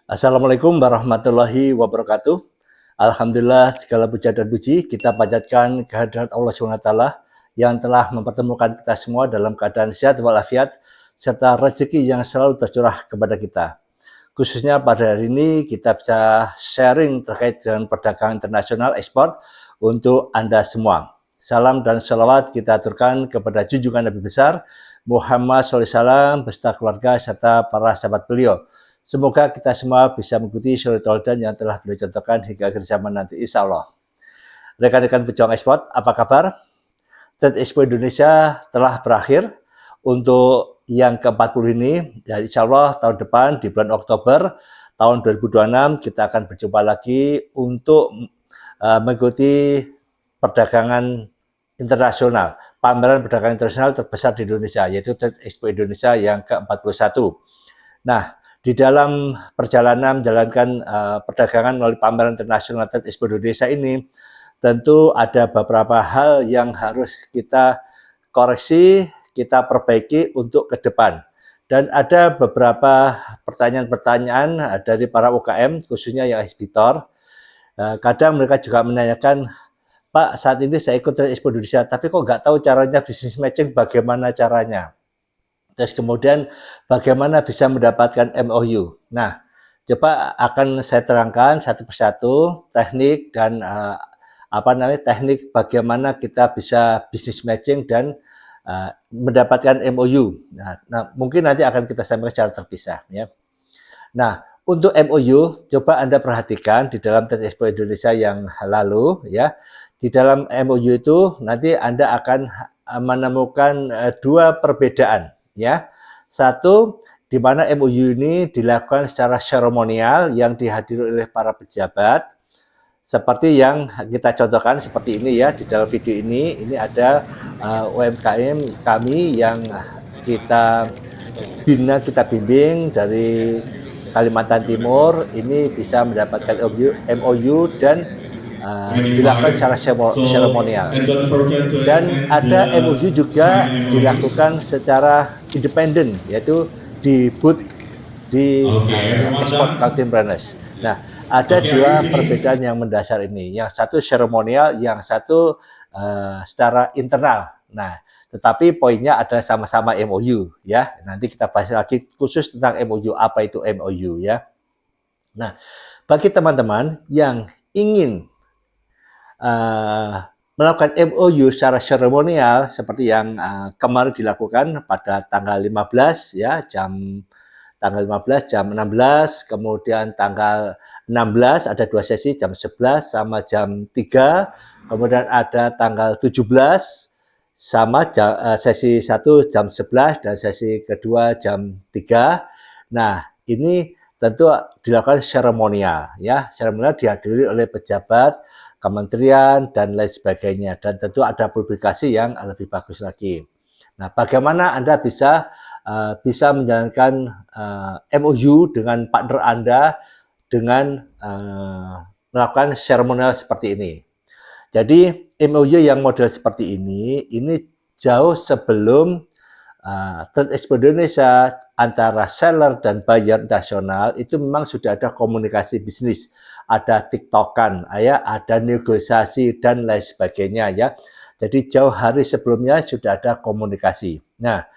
Assalamualaikum warahmatullahi wabarakatuh. Alhamdulillah segala puja dan puji kita panjatkan kehadirat Allah SWT yang telah mempertemukan kita semua dalam keadaan sehat walafiat serta rezeki yang selalu tercurah kepada kita. Khususnya pada hari ini kita bisa sharing terkait dengan perdagangan internasional ekspor untuk Anda semua. Salam dan salawat kita aturkan kepada junjungan Nabi besar Muhammad SAW beserta keluarga serta para sahabat beliau. Semoga kita semua bisa mengikuti suri teladan yang telah beliau contohkan hingga akhir zaman nanti, insya Allah. Rekan-rekan pejuang ekspor, apa kabar? Trade Expo Indonesia telah berakhir untuk yang ke-40 ini. Jadi insya Allah tahun depan di bulan Oktober tahun 2026 kita akan berjumpa lagi untuk mengikuti perdagangan internasional, pameran perdagangan internasional terbesar di Indonesia, yaitu Trade Expo Indonesia yang ke-41. Nah, di dalam perjalanan menjalankan perdagangan melalui pameran internasional Trade Expo Indonesia ini, tentu ada beberapa hal yang harus kita koreksi, kita perbaiki untuk ke depan. Dan ada beberapa pertanyaan-pertanyaan dari para UKM, khususnya yang eksportir. Kadang mereka juga menanyakan, Pak, saat ini saya ikut Trade Expo Indonesia, tapi kok nggak tahu caranya business matching, bagaimana caranya? Terus kemudian bagaimana bisa mendapatkan MOU. Nah, coba akan saya terangkan satu persatu teknik dan teknik bagaimana kita bisa business matching dan mendapatkan MOU. Nah, mungkin nanti akan kita sampaikan secara terpisah ya. Nah, untuk MOU coba Anda perhatikan di dalam Trade Expo Indonesia yang lalu ya. Di dalam MOU itu nanti Anda akan menemukan dua perbedaan ya. Satu, di mana MOU ini dilakukan secara seremonial yang dihadiri oleh para pejabat seperti yang kita contohkan seperti ini ya. Di dalam video ini ada UMKM kami yang kita bina, kita bimbing dari Kalimantan Timur, ini bisa mendapatkan MOU dan dilakukan secara seremonial. Dan ada MOU juga dilakukan secara independen, yaitu di booth di Export Marketing Brands. Nah, ada dua perbedaan yang mendasar ini. Yang satu seremonial, yang satu secara internal. Nah, tetapi poinnya ada sama-sama MOU ya. Nanti kita bahas lagi khusus tentang MOU, apa itu MOU ya. Nah, bagi teman-teman yang ingin melakukan MOU secara seremonial seperti yang kemarin dilakukan pada tanggal 15 ya, tanggal 15 jam 16, kemudian tanggal 16 ada dua sesi jam 11 sama jam 3, kemudian ada tanggal 17 sama sesi 1 jam 11 dan sesi kedua jam 3. Nah, ini tentu dilakukan seremonial ya. Seremonial dihadiri oleh pejabat, kementerian dan lain sebagainya, dan tentu ada publikasi yang lebih bagus lagi. Nah, bagaimana Anda bisa menjalankan MOU dengan partner Anda dengan melakukan seremonial seperti ini. Jadi MOU yang model seperti ini jauh sebelum Trade Expo Indonesia antara seller dan buyer nasional itu memang sudah ada komunikasi bisnis, ada tiktokan, ya, ada negosiasi dan lain sebagainya ya. Jadi jauh hari sebelumnya sudah ada komunikasi. Nah,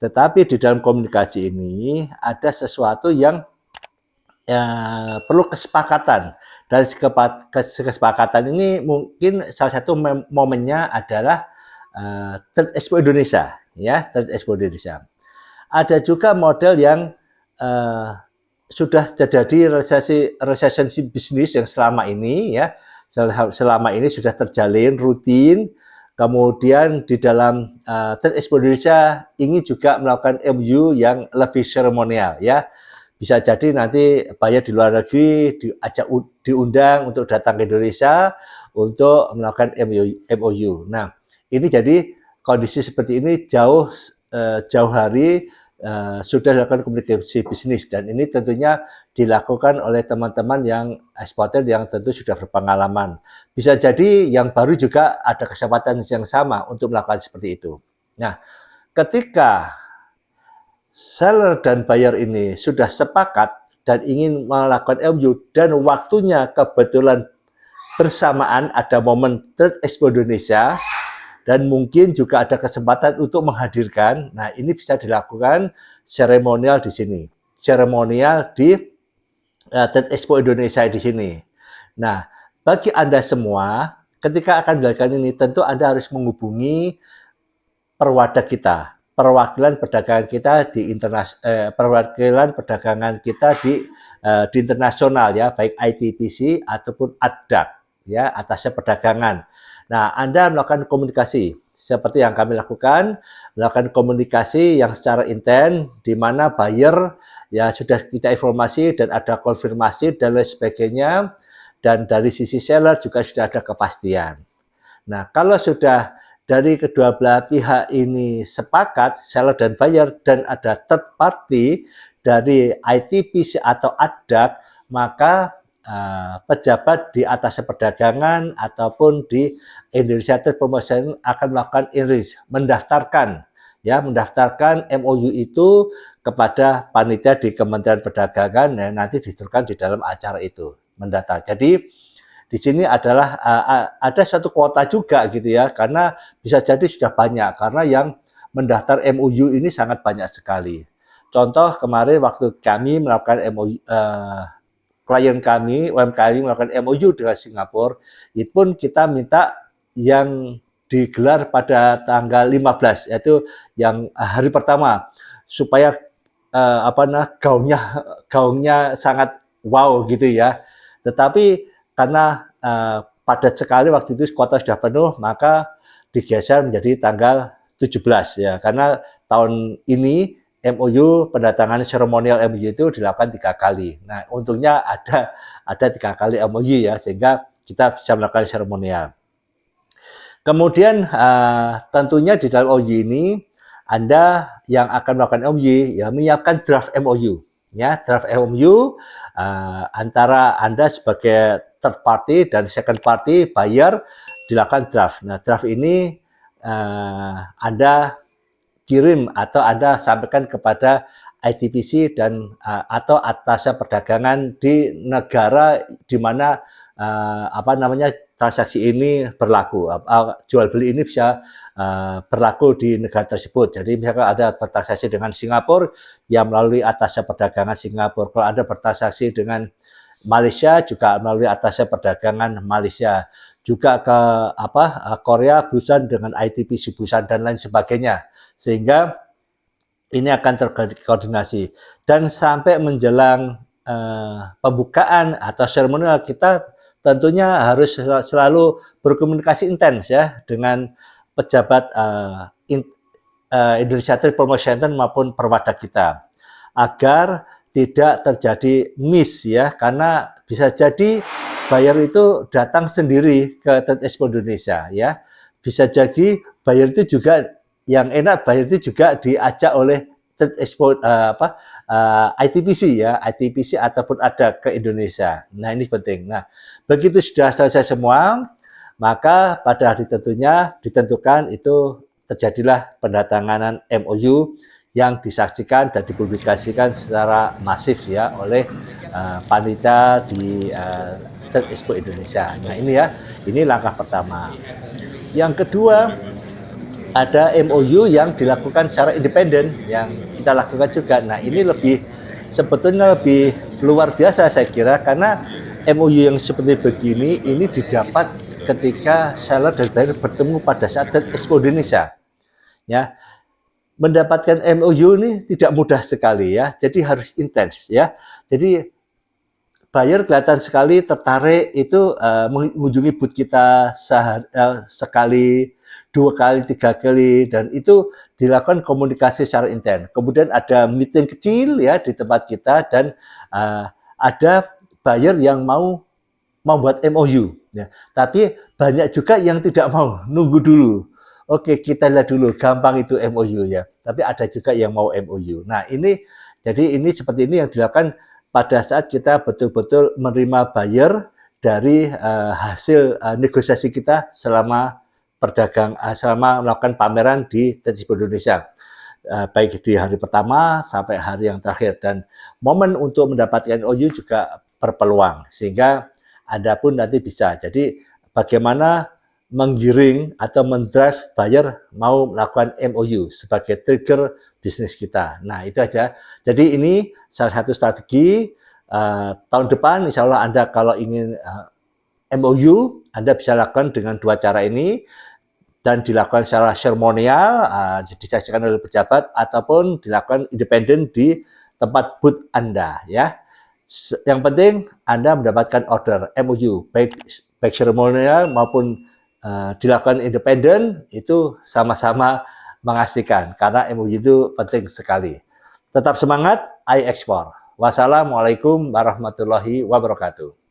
tetapi di dalam komunikasi ini ada sesuatu yang perlu kesepakatan. Dan kesepakatan ini mungkin salah satu momennya adalah Trade Expo Indonesia, ya, Trade Expo Indonesia. Ada juga model yang sudah terjadi relationship bisnis yang selama ini ya, selama ini sudah terjalin rutin. Kemudian di dalam Trade Expo Indonesia ingin juga melakukan MOU yang lebih seremonial ya. Bisa jadi nanti buyer di luar negeri diundang untuk datang ke Indonesia untuk melakukan MOU. Nah, ini jadi kondisi seperti ini jauh hari sudah dilakukan komunikasi bisnis, dan ini tentunya dilakukan oleh teman-teman yang eksportir yang tentu sudah berpengalaman. Bisa jadi yang baru juga ada kesempatan yang sama untuk melakukan seperti itu. Nah, ketika seller dan buyer ini sudah sepakat dan ingin melakukan MOU dan waktunya kebetulan bersamaan ada momen Trade Expo Indonesia dan mungkin juga ada kesempatan untuk menghadirkan. Nah, ini bisa dilakukan seremonial di sini. Seremonial di Trade Expo Indonesia di sini. Nah, bagi Anda semua, ketika akan dilakukan ini, tentu Anda harus menghubungi perwadah kita, perwakilan perdagangan kita di perwakilan perdagangan kita di internasional ya, baik ITPC ataupun ADDAC ya, atasnya perdagangan. Nah, Anda melakukan komunikasi seperti yang kami lakukan, melakukan komunikasi yang secara intens di mana buyer ya sudah kita informasi dan ada konfirmasi dan lain sebagainya, dan dari sisi seller juga sudah ada kepastian. Nah, kalau sudah dari kedua belah pihak ini sepakat, seller dan buyer, dan ada third party dari ITPC atau ADDAC, maka pejabat di atas perdagangan ataupun di Indonesia Trade Promotion akan melakukan mendaftarkan MOU itu kepada panitia di Kementerian Perdagangan, ya, nanti diteruskan di dalam acara itu mendaftar. Jadi di sini adalah ada suatu kuota juga gitu ya, karena bisa jadi sudah banyak, karena yang mendaftar MOU ini sangat banyak sekali. Contoh kemarin waktu kami melakukan MOU, klien kami, UMKM melakukan MOU dengan Singapura, itu pun kita minta yang digelar pada tanggal 15, yaitu yang hari pertama, supaya gaungnya sangat wow gitu ya. Tetapi karena padat sekali waktu itu kuota sudah penuh, maka digeser menjadi tanggal 17 ya, karena tahun ini MOU pendatangan seremonial MOU itu dilakukan 3 kali. Nah, untungnya ada 3 kali MOU ya, sehingga kita bisa melakukan seremonial. Kemudian tentunya di dalam MOU ini Anda yang akan melakukan MOU ya menyiapkan draft MOU ya, draft MOU antara Anda sebagai third party dan second party buyer dilakukan draft. Nah, draft ini Anda kirim atau Anda sampaikan kepada ITPC dan atau atasnya perdagangan di negara di mana transaksi ini berlaku, jual beli ini bisa berlaku di negara tersebut. Jadi misalkan ada bertransaksi dengan Singapura, yang melalui atasnya perdagangan Singapura. Kalau ada bertransaksi dengan Malaysia, juga melalui atasnya perdagangan Malaysia. Juga ke Korea, Busan dengan ITPC Busan dan lain sebagainya. Sehingga ini akan terkoordinasi. Dan sampai menjelang pembukaan atau seremonial, kita tentunya harus selalu berkomunikasi intens ya dengan pejabat Indonesia Trade Promotion Center maupun perwadah kita, agar tidak terjadi miss ya, karena bisa jadi buyer itu datang sendiri ke Trade Expo Indonesia ya. Bisa jadi buyer itu juga yang enak, buyer itu juga diajak oleh Trade Expo ITPC ya, ITPC ataupun ada ke Indonesia. Nah, ini penting. Nah, begitu sudah selesai semua, maka pada hari tentunya ditentukan itu terjadilah pendatanganan MOU yang disaksikan dan dipublikasikan secara masif ya oleh panitia di Trade Expo Indonesia. Nah, ini langkah pertama. Yang kedua, ada MOU yang dilakukan secara independen yang kita lakukan juga. Nah, ini sebetulnya lebih luar biasa saya kira, karena MOU yang seperti begini ini didapat ketika seller dan buyer bertemu pada saat Expo Indonesia. Ya, mendapatkan MOU ini tidak mudah sekali ya, jadi harus intens ya. Jadi buyer kelihatan sekali tertarik itu mengunjungi booth kita sekali, 2 kali, 3 kali, dan itu dilakukan komunikasi secara intens. Kemudian ada meeting kecil ya di tempat kita, dan ada buyer yang mau buat MOU ya. Tapi banyak juga yang tidak mau, nunggu dulu. Oke, kita lihat dulu, gampang itu MOU ya. Tapi ada juga yang mau MOU. Nah, jadi ini seperti ini yang dilakukan pada saat kita betul-betul menerima buyer dari hasil negosiasi kita selama melakukan pameran di Trade Expo Indonesia. baik di hari pertama sampai hari yang terakhir, dan momen untuk mendapatkan MOU juga berpeluang, sehingga Anda pun nanti bisa. Jadi bagaimana menggiring atau mendrive buyer mau melakukan MOU sebagai trigger bisnis kita. Nah, itu aja. Jadi ini salah satu strategi. Tahun depan insya Allah Anda kalau ingin MOU, Anda bisa lakukan dengan dua cara ini, dan dilakukan secara seremonial, disaksikan oleh pejabat, ataupun dilakukan independen di tempat booth Anda, ya. Yang penting Anda mendapatkan order MOU, baik seremonial maupun dilakukan independen, itu sama-sama mengasihkan, karena MOU itu penting sekali. Tetap semangat, I Export. Wassalamualaikum warahmatullahi wabarakatuh.